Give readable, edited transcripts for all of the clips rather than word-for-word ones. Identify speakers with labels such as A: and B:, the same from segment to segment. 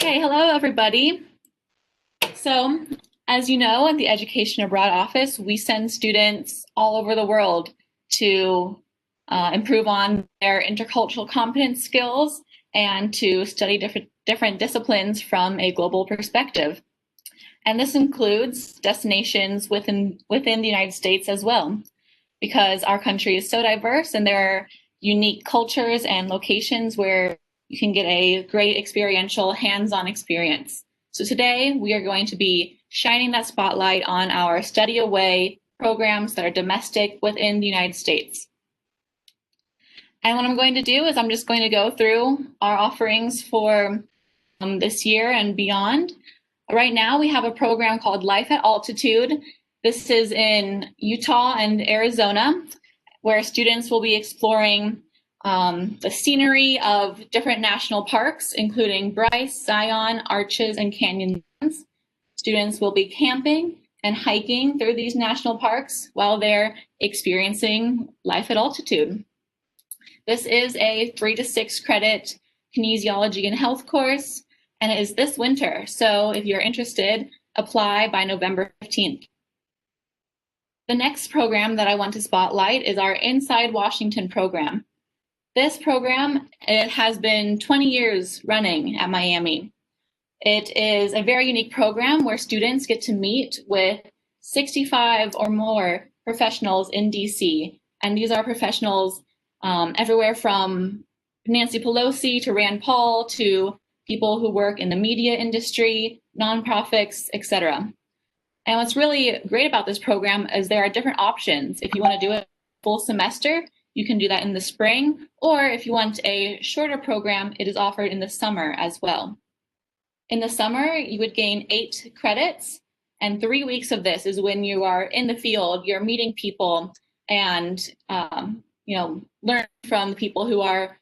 A: Okay, hello everybody. So, as you know, at the Education Abroad Office, we send students all over the world to improve on their intercultural competence skills and to study different disciplines from a global perspective. And this includes destinations within the United States as well, because our country is so diverse and there are unique cultures and locations where you can get a great experiential hands-on experience. So today we are going to be shining that spotlight on our study away programs that are domestic within the United States. And what I'm going to do is I'm just going to go through our offerings for this year and beyond. Right now we have a program called Life at Altitude. This is in Utah and Arizona, where students will be exploring the scenery of different national parks, including Bryce, Zion, Arches, and Canyons. Students will be camping and hiking through these national parks while they're experiencing life at altitude. This is a 3 to 6 credit kinesiology and health course, and it is this winter. So if you're interested, apply by November 15th. The next program that I want to spotlight is our Inside Washington program. This program, it has been 20 years running at Miami. It is a very unique program where students get to meet with 65 or more professionals in DC. And these are professionals everywhere from Nancy Pelosi to Rand Paul to people who work in the media industry, nonprofits, etc. And what's really great about this program is there are different options. If you want to do it full semester, you can do that in the spring, or if you want a shorter program, it is offered in the summer as well. In the summer, you would gain 8 credits, and 3 weeks of this is when you are in the field, you're meeting people and learn from the people who are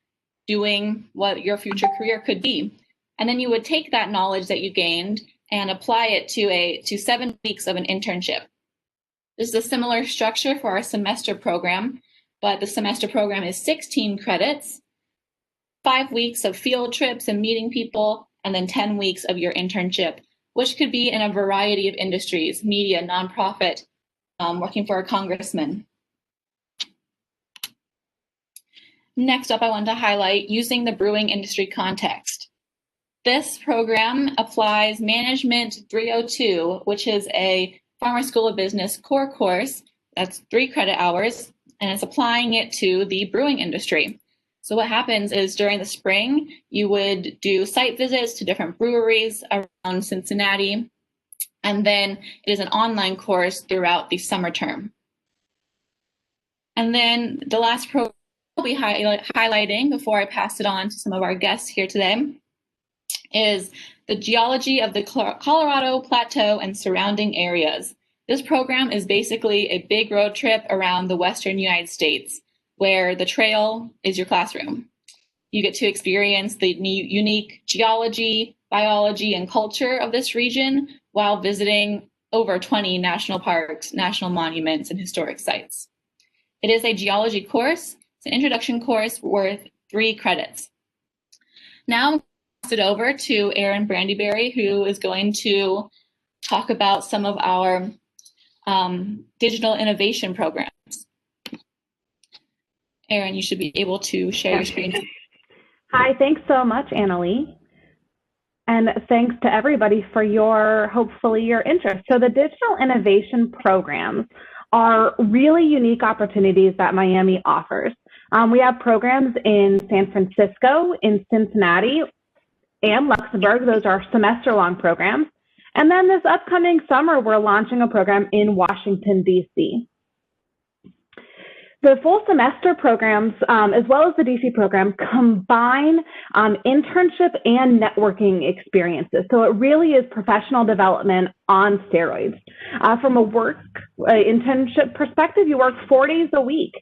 A: doing what your future career could be. And then you would take that knowledge that you gained and apply it to 7 weeks of an internship. This is a similar structure for our semester program, but the semester program is 16 credits, 5 weeks of field trips and meeting people, and then 10 weeks of your internship, which could be in a variety of industries, media, nonprofit, working for a congressman. Next up, I want to highlight using the brewing industry context. This program applies Management 302, which is a Farmer School of Business core course. That's 3 credit hours, and it's applying it to the brewing industry. So what happens is during the spring, you would do site visits to different breweries around Cincinnati, and then it is an online course throughout the summer term. And then the last program I'll be highlighting before I pass it on to some of our guests here today is the Geology of the Colorado Plateau and surrounding areas. This program is basically a big road trip around the Western United States, where the trail is your classroom. You get to experience the unique geology, biology, and culture of this region while visiting over 20 national parks, national monuments, and historic sites. It is a geology course. It's an introduction course worth 3 credits. Now I'm pass it over to Erin Brandyberry, who is going to talk about some of our digital innovation programs. Erin, you should be able to share your screen.
B: Hi, thanks so much, Annalie. And thanks to everybody for hopefully your interest. So the digital innovation programs are really unique opportunities that Miami offers. We have programs in San Francisco, in Cincinnati, and Luxembourg. Those are semester-long programs. And then this upcoming summer, we're launching a program in Washington, D.C. The full semester programs, as well as the DC program, combine internship and networking experiences. So it really is professional development on steroids. From a work internship perspective, you work 4 days a week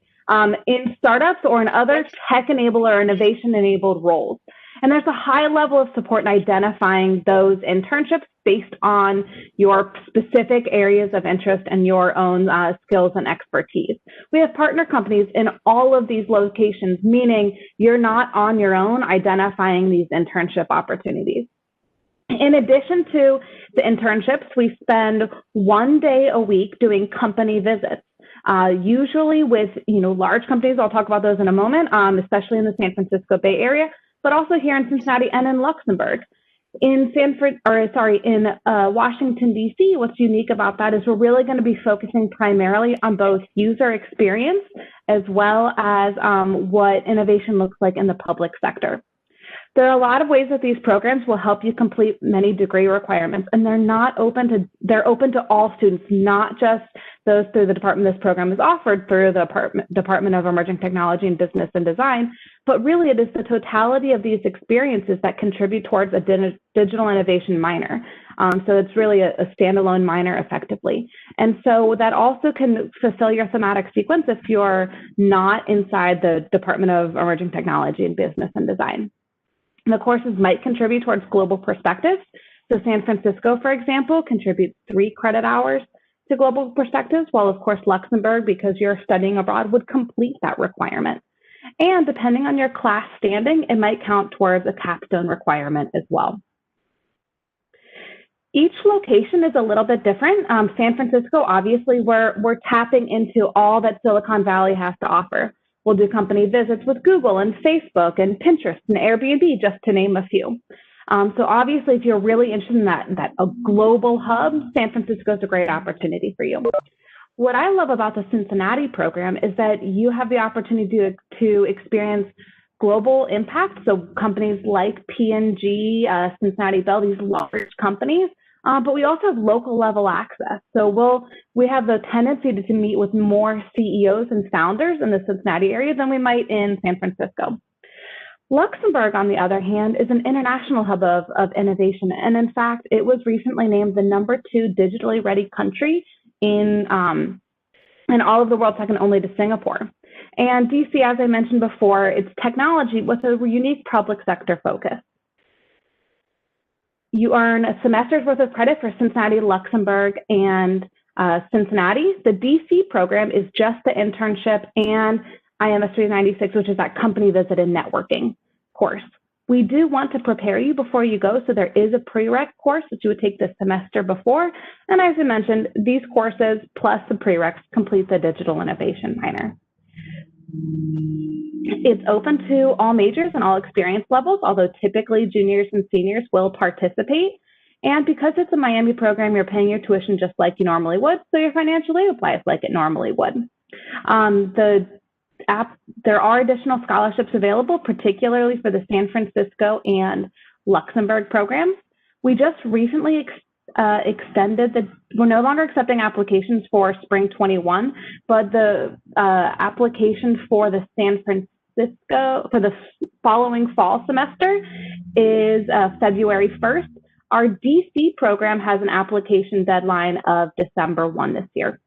B: in startups or in other tech-enabled or innovation-enabled roles. And there's a high level of support in identifying those internships based on your specific areas of interest and your own skills and expertise. We have partner companies in all of these locations, meaning you're not on your own identifying these internship opportunities. In addition to the internships, we spend 1 day a week doing company visits, usually with large companies. I'll talk about those in a moment, especially in the San Francisco Bay Area, but also here in Cincinnati and in Luxembourg. In Washington, D.C., what's unique about that is we're really going to be focusing primarily on both user experience as well as what innovation looks like in the public sector. There are a lot of ways that these programs will help you complete many degree requirements, and they're open to all students, not just those through the department this program is offered through the Department of Emerging Technology and Business and Design, but really it is the totality of these experiences that contribute towards a digital innovation minor. So it's really a standalone minor effectively. And so that also can fulfill your thematic sequence if you're not inside the Department of Emerging Technology and Business and Design. The courses might contribute towards global perspectives. So San Francisco, for example, contributes 3 credit hours to global perspectives, while of course Luxembourg, because you're studying abroad, would complete that requirement. And depending on your class standing, it might count towards a capstone requirement as well. Each location is a little bit different. San Francisco, obviously, we're tapping into all that Silicon Valley has to offer. We'll do company visits with Google and Facebook and Pinterest and Airbnb, just to name a few. So obviously, if you're really interested in that a global hub, San Francisco is a great opportunity for you. What I love about the Cincinnati program is that you have the opportunity to experience global impact. So companies like P&G, Cincinnati Bell, these large companies, but we also have local level access. So we have the tendency to meet with more CEOs and founders in the Cincinnati area than we might in San Francisco. Luxembourg, on the other hand, is an international hub of innovation. And in fact, it was recently named the #2 digitally ready country in all of the world, second only to Singapore. And DC, as I mentioned before, it's technology with a unique public sector focus. You earn a semester's worth of credit for Cincinnati, Luxembourg, and Cincinnati. The DC program is just the internship and IMS 396, which is that company visit and networking course. We do want to prepare you before you go, so there is a prereq course that you would take the semester before. And as I mentioned, these courses plus the prereqs complete the digital innovation minor. It's open to all majors and all experience levels, although typically juniors and seniors will participate. And because it's a Miami program, you're paying your tuition just like you normally would, so your financial aid applies like it normally would. There are additional scholarships available, particularly for the San Francisco and Luxembourg programs. We just recently extended we're no longer accepting applications for spring 21, but the application for the San Francisco, for the following fall semester is February 1st. Our DC program has an application deadline of December 1 this year.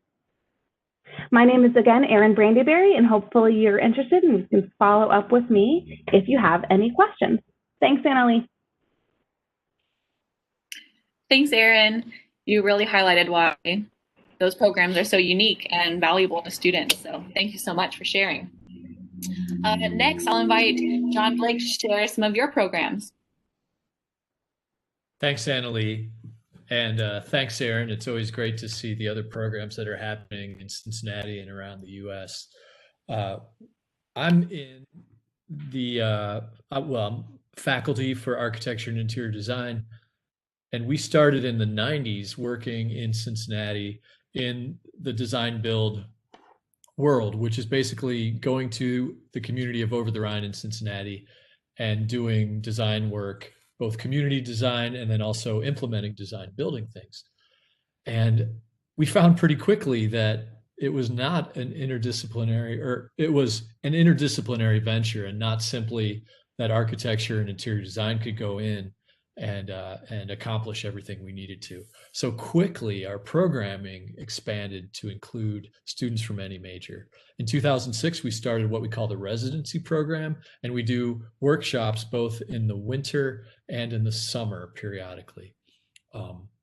B: My name is, again, Erin Brandyberry, and hopefully you're interested and you can follow up with me if you have any questions. Thanks, Annalie.
A: Thanks, Erin. You really highlighted why those programs are so unique and valuable to students. So thank you so much for sharing. Next, I'll invite John Blake to share some of your programs.
C: Thanks, Annalie. And thanks, Erin. It's always great to see the other programs that are happening in Cincinnati and around the U.S. I'm in the, I'm faculty for architecture and interior design. And we started in the 90s working in Cincinnati in the design build world, which is basically going to the community of Over the Rhine in Cincinnati and doing design work, both community design and then also implementing design, building things. And we found pretty quickly that it was not an interdisciplinary, or it was an interdisciplinary venture, and not simply that architecture and interior design could go in and accomplish everything we needed to. So quickly, our programming expanded to include students from any major. In 2006, we started what we call the Residency Program, and we do workshops both in the winter and in the summer periodically.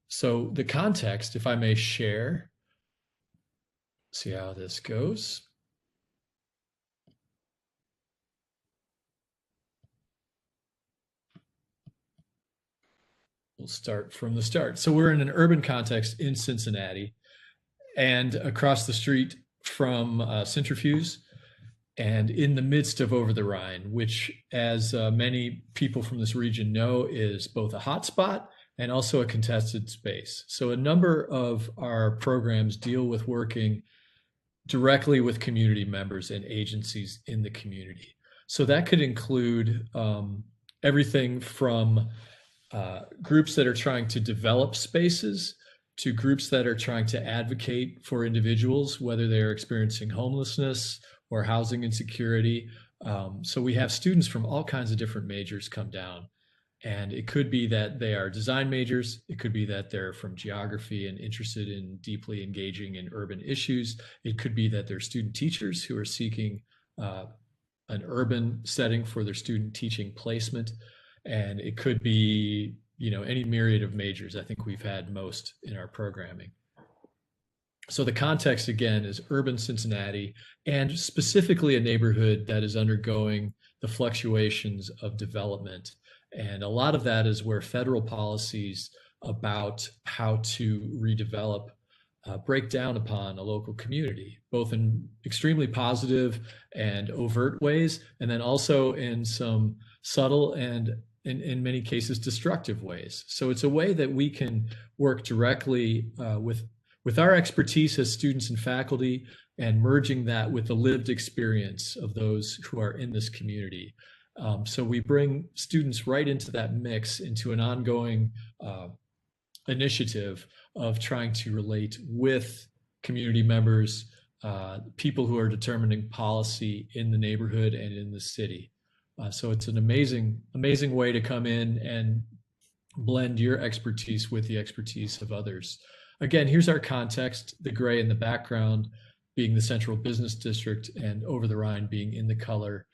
C: So the context, if I may share, see how this goes. we'll start from the start. So we're in an urban context in Cincinnati, and across the street from Centrifuge, and in the midst of Over the Rhine, which, as many people from this region know, is both a hotspot and also a contested space. So a number of our programs deal with working directly with community members and agencies in the community. So that could include everything from groups that are trying to develop spaces to groups that are trying to advocate for individuals, whether they're experiencing homelessness or housing insecurity. So we have students from all kinds of different majors come down. And it could be that they are design majors. It could be that they're from geography and interested in deeply engaging in urban issues. It could be that they're student teachers who are seeking an urban setting for their student teaching placement. And it could be, any myriad of majors. I think we've had most in our programming. So the context, again, is urban Cincinnati, and specifically a neighborhood that is undergoing the fluctuations of development. And a lot of that is where federal policies about how to redevelop break down upon a local community, both in extremely positive and overt ways, and then also in some subtle and in many cases destructive ways. So it's a way that we can work directly with our expertise as students and faculty, and merging that with the lived experience of those who are in this community. So we bring students right into that mix, into an ongoing initiative of trying to relate with community members, people who are determining policy in the neighborhood and in the city. So it's an amazing way to come in and blend your expertise with the expertise of others. Again, here's our context, the gray in the background being the central business district, and Over the Rhine being in the color.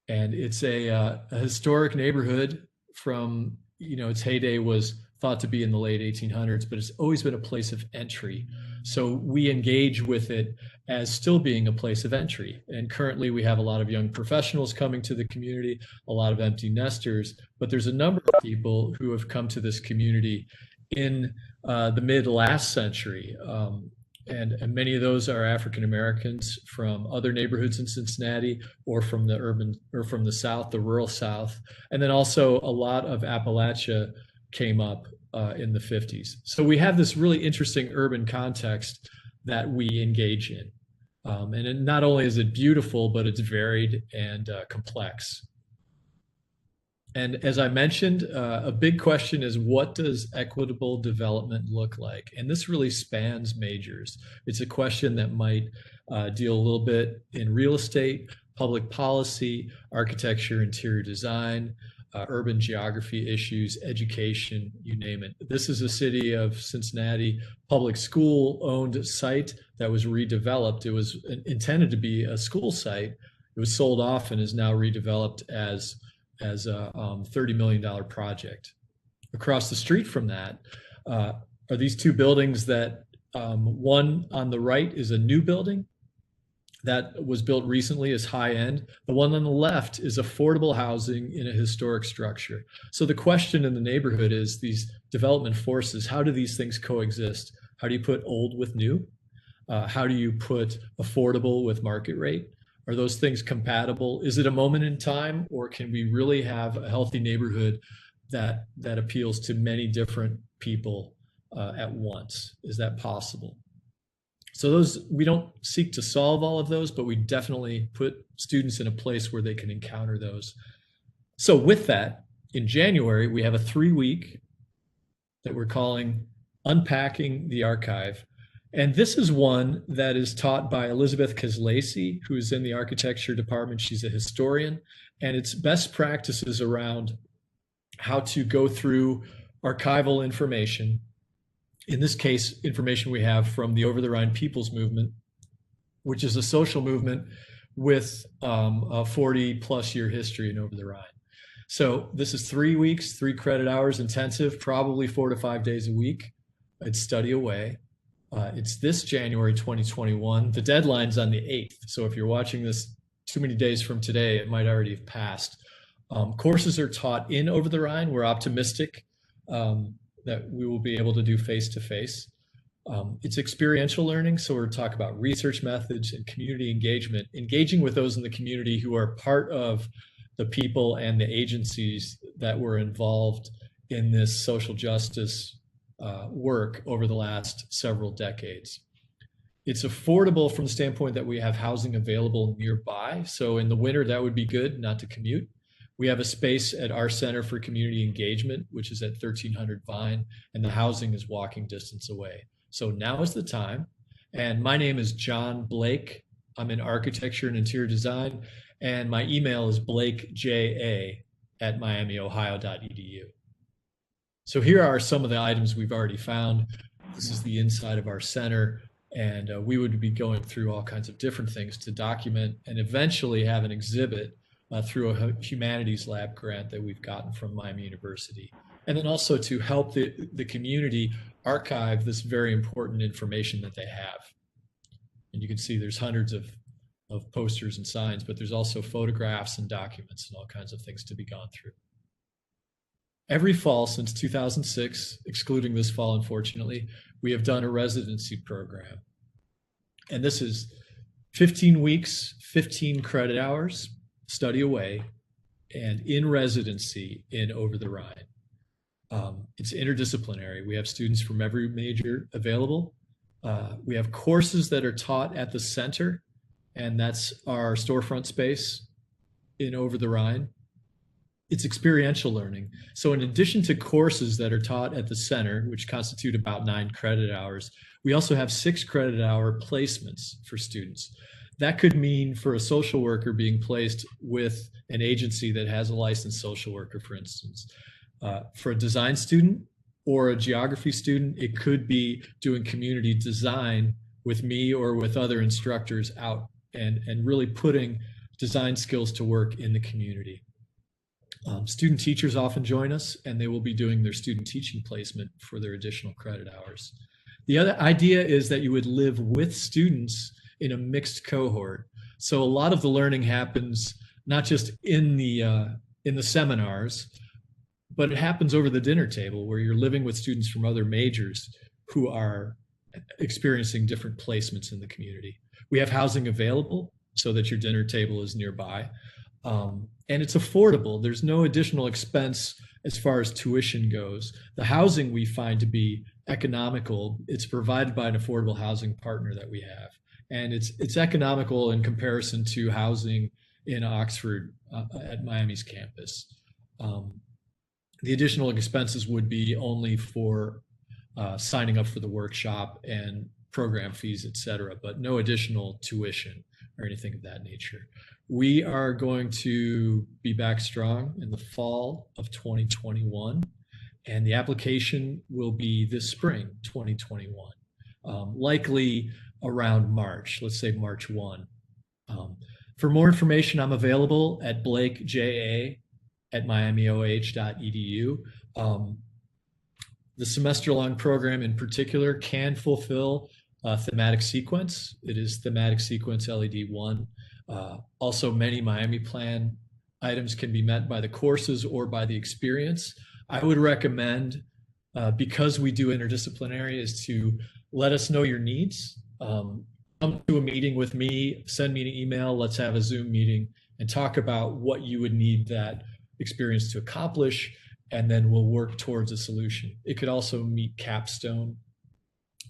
C: And it's a historic neighborhood from, its heyday was thought to be in the late 1800s, but it's always been a place of entry. So we engage with it as still being a place of entry. And currently we have a lot of young professionals coming to the community, a lot of empty nesters, but there's a number of people who have come to this community in the mid last century. And many of those are African Americans from other neighborhoods in Cincinnati, or from the urban, or from the South, the rural South. And then also a lot of Appalachia came up in the 50s. So we have this really interesting urban context that we engage in. And not only is it beautiful, but it's varied and complex. And as I mentioned, a big question is, what does equitable development look like? And this really spans majors. It's a question that might deal a little bit in real estate, public policy, architecture, interior design, urban geography issues, education, you name it. This is a city of Cincinnati public school owned site that was redeveloped. It was intended to be a school site. It was sold off and is now redeveloped as a $30 million project. Across the street from that are these two buildings that one on the right is a new building that was built recently, as high end. The one on the left is affordable housing in a historic structure. So the question in the neighborhood is, these development forces, how do these things coexist? How do you put old with new? How do you put affordable with market rate? Are those things compatible? Is it a moment in time, or can we really have a healthy neighborhood that appeals to many different people at once? Is that possible? So those, we don't seek to solve all of those, but we definitely put students in a place where they can encounter those. So with that, in January, we have a 3-week that we're calling Unpacking the Archive. And this is one that is taught by Elizabeth Kozlacey, who is in the architecture department. She's a historian, and it's best practices around how to go through archival information. In this case, information we have from the Over the Rhine People's Movement, which is a social movement with a 40+ year history in Over the Rhine. So this is 3 weeks, 3 credit hours intensive, probably 4 to 5 days a week. It's study away. It's this January 2021. The deadline's on the 8th. So if you're watching this too many days from today, it might already have passed. Courses are taught in Over the Rhine. We're optimistic that we will be able to do face-to-face. It's experiential learning, so we're talking about research methods and community engagement, engaging with those in the community who are part of the people and the agencies that were involved in this social justice work over the last several decades. It's affordable from the standpoint that we have housing available nearby. So in the winter, that would be good, not to commute. We have a space at our Center for Community Engagement, which is at 1300 Vine, and the housing is walking distance away. So now is the time. And my name is John Blake. I'm in architecture and interior design, and my email is blakeja@miamiohio.edu. So here are some of the items we've already found. This is the inside of our center, and we would be going through all kinds of different things to document and eventually have an exhibit through a humanities lab grant that we've gotten from Miami University. And then also to help the community archive this very important information that they have. And you can see there's hundreds of posters and signs, but there's also photographs and documents and all kinds of things to be gone through. Every fall since 2006, excluding this fall, unfortunately, we have done a residency program. And this is 15 weeks, 15 credit hours, study away, and in residency in Over the Rhine. It's interdisciplinary. We have students from every major available. We have courses that are taught at the center, and that's our storefront space in Over the Rhine. It's experiential learning. So in addition to courses that are taught at the center, which constitute about 9 credit hours, we also have 6 credit hour placements for students. That could mean for a social worker being placed with an agency that has a licensed social worker, for instance. For a design student or a geography student, it could be doing community design with me or with other instructors out and really putting design skills to work in the community. Student teachers often join us, and they will be doing their student teaching placement for their additional credit hours. The other idea is that you would live with students in a mixed cohort. So a lot of the learning happens not just in the seminars, but it happens over the dinner table where you're living with students from other majors who are experiencing different placements in the community. We have housing available so that your dinner table is nearby. And it's affordable. There's no additional expense as far as tuition goes. The housing we find to be economical. It's provided by an affordable housing partner that we have. And it's economical in comparison to housing in Oxford at Miami's campus. The additional expenses would be only for signing up for the workshop and program fees, et cetera, but no additional tuition or anything of that nature. We are going to be back strong in the fall of 2021, and the application will be this spring, 2021, likely around March, let's say March 1. For more information, I'm available at blakeja@miamioh.edu. The semester-long program in particular can fulfill a thematic sequence. It is thematic sequence LED 1. Also, many Miami Plan items can be met by the courses or by the experience. I would recommend, because we do interdisciplinary, is to let us know your needs. Come to a meeting with me, send me an email, let's have a Zoom meeting and talk about what you would need that experience to accomplish, and then we'll work towards a solution. It could also meet capstone,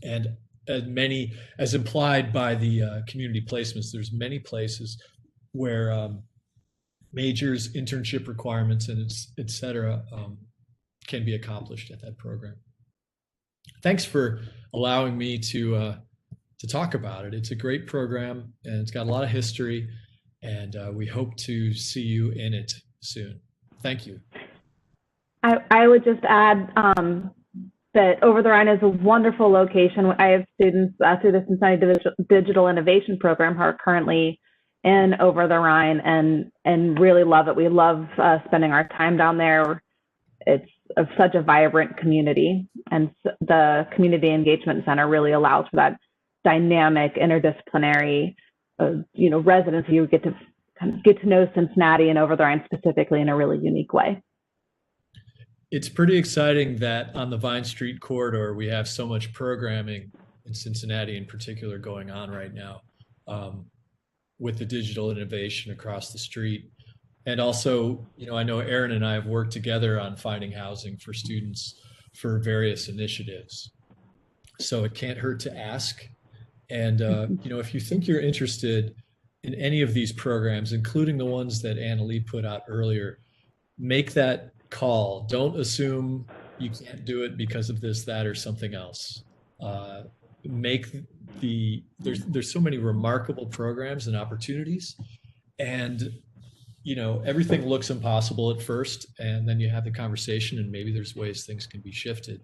C: and as implied by the community placements, there's many places where majors, internship requirements, and et cetera, can be accomplished at that program. Thanks for allowing me to talk about it. It's a great program, and it's got a lot of history, and we hope to see you in it soon. Thank you.
B: I would just add that Over the Rhine is a wonderful location. I have students through the Cincinnati Digital Innovation Program who are currently in Over the Rhine and really love it. We love spending our time down there. It's such a vibrant community, and the Community Engagement Center really allows for that dynamic, interdisciplinary, residency. You get to kind of get to know Cincinnati and Over the Rhine specifically in a really unique way.
C: it's pretty exciting that on the Vine Street corridor, we have so much programming in Cincinnati in particular going on right now, with the digital innovation across the street. And also, I know Aaron and I have worked together on finding housing for students for various initiatives. So it can't hurt to ask. And, if you think you're interested in any of these programs, including the ones that Anna Lee put out earlier, make that call. Don't assume you can't do it because of this, that, or something else. Make there's so many remarkable programs and opportunities, and everything looks impossible at first, and then you have the conversation, and maybe there's ways things can be shifted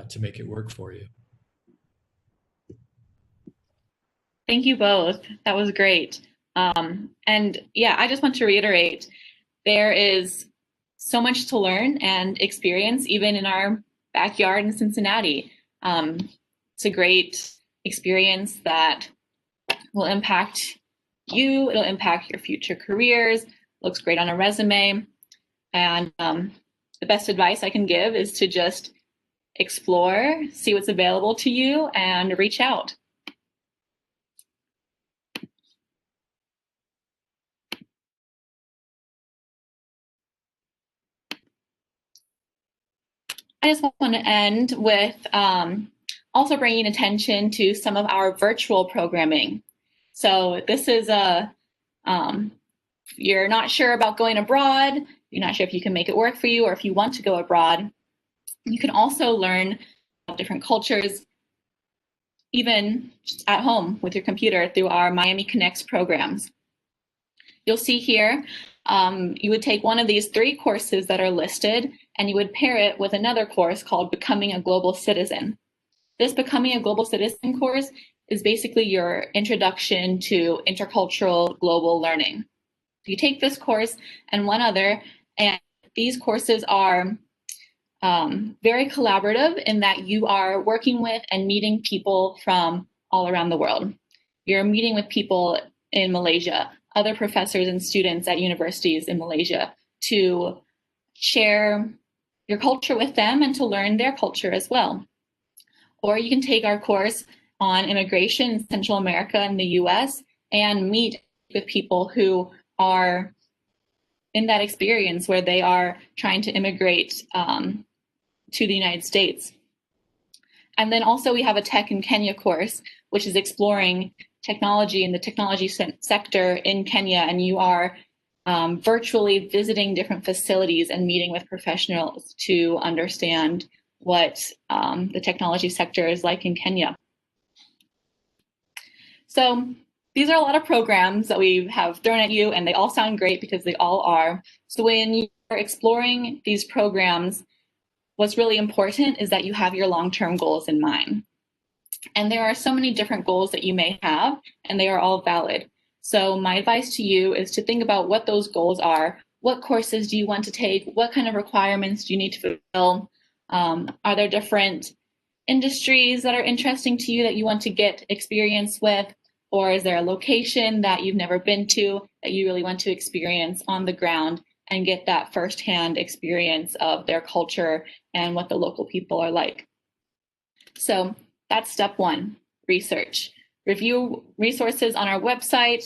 C: to make it work for you.
A: Thank you both. That was great. And yeah, I just want to reiterate, there is so much to learn and experience, even in our backyard in Cincinnati. It's a great experience that will impact you. It'll impact your future careers. Looks great on a resume. And the best advice I can give is to just explore, see what's available to you, and reach out. I just want to end with also bringing attention to some of our virtual programming. So this is you're not sure about going abroad, you're not sure if you can make it work for you, or if you want to go abroad, you can also learn about different cultures, even just at home with your computer, through our Miami Connects programs. You'll see here, you would take one of these 3 courses that are listed, and you would pair it with another course called Becoming a Global Citizen. This Becoming a Global Citizen course is basically your introduction to intercultural global learning. You take this course and one other, and these courses are very collaborative in that you are working with and meeting people from all around the world. You're meeting with people in Malaysia, other professors and students at universities in Malaysia, to share your culture with them and to learn their culture as well. Or you can take our course on immigration in Central America and the US and meet with people who are in that experience where they are trying to immigrate to the United States. And then also we have a Tech in Kenya course, which is exploring technology in the technology sector in Kenya, and you are virtually visiting different facilities and meeting with professionals to understand what the technology sector is like in Kenya. So these are a lot of programs that we have thrown at you, and they all sound great because they all are. So when you are exploring these programs, what's really important is that you have your long-term goals in mind. And there are so many different goals that you may have, and they are all valid. So my advice to you is to think about what those goals are. What courses do you want to take? What kind of requirements do you need to fulfill? Are there different industries that are interesting to you that you want to get experience with? Or is there a location that you've never been to that you really want to experience on the ground and get that firsthand experience of their culture and what the local people are like? So that's step 1, research. Review resources on our website,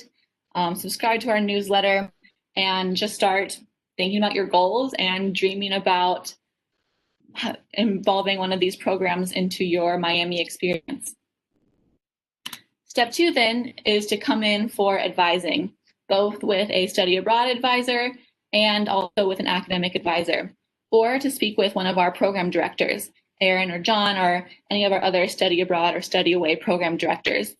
A: subscribe to our newsletter, and just start thinking about your goals and dreaming about involving one of these programs into your Miami experience. Step 2 then is to come in for advising, both with a study abroad advisor and also with an academic advisor, or to speak with one of our program directors, Aaron or John, or any of our other study abroad or study away program directors.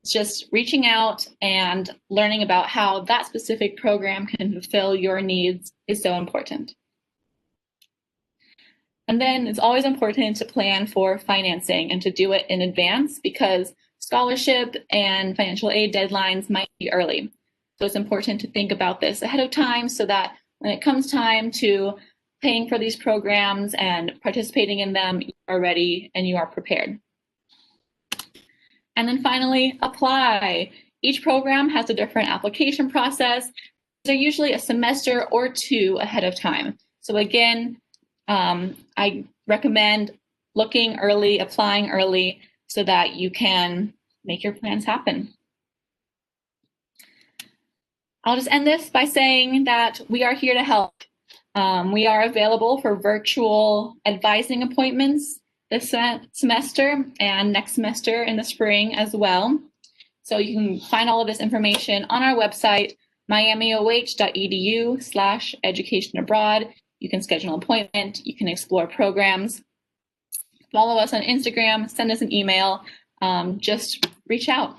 A: It's just reaching out and learning about how that specific program can fulfill your needs is so important. And then it's always important to plan for financing and to do it in advance, because scholarship and financial aid deadlines might be early. So it's important to think about this ahead of time so that when it comes time to paying for these programs and participating in them, you are ready and you are prepared. And then finally, apply. Each program has a different application process. They're usually a semester or 2 ahead of time. So again, I recommend looking early, applying early, so that you can make your plans happen. I'll just end this by saying that we are here to help. We are available for virtual advising appointments this semester and next semester in the spring as well. So you can find all of this information on our website, miamioh.edu/education abroad. You can schedule an appointment, you can explore programs, follow us on Instagram, send us an email, just reach out.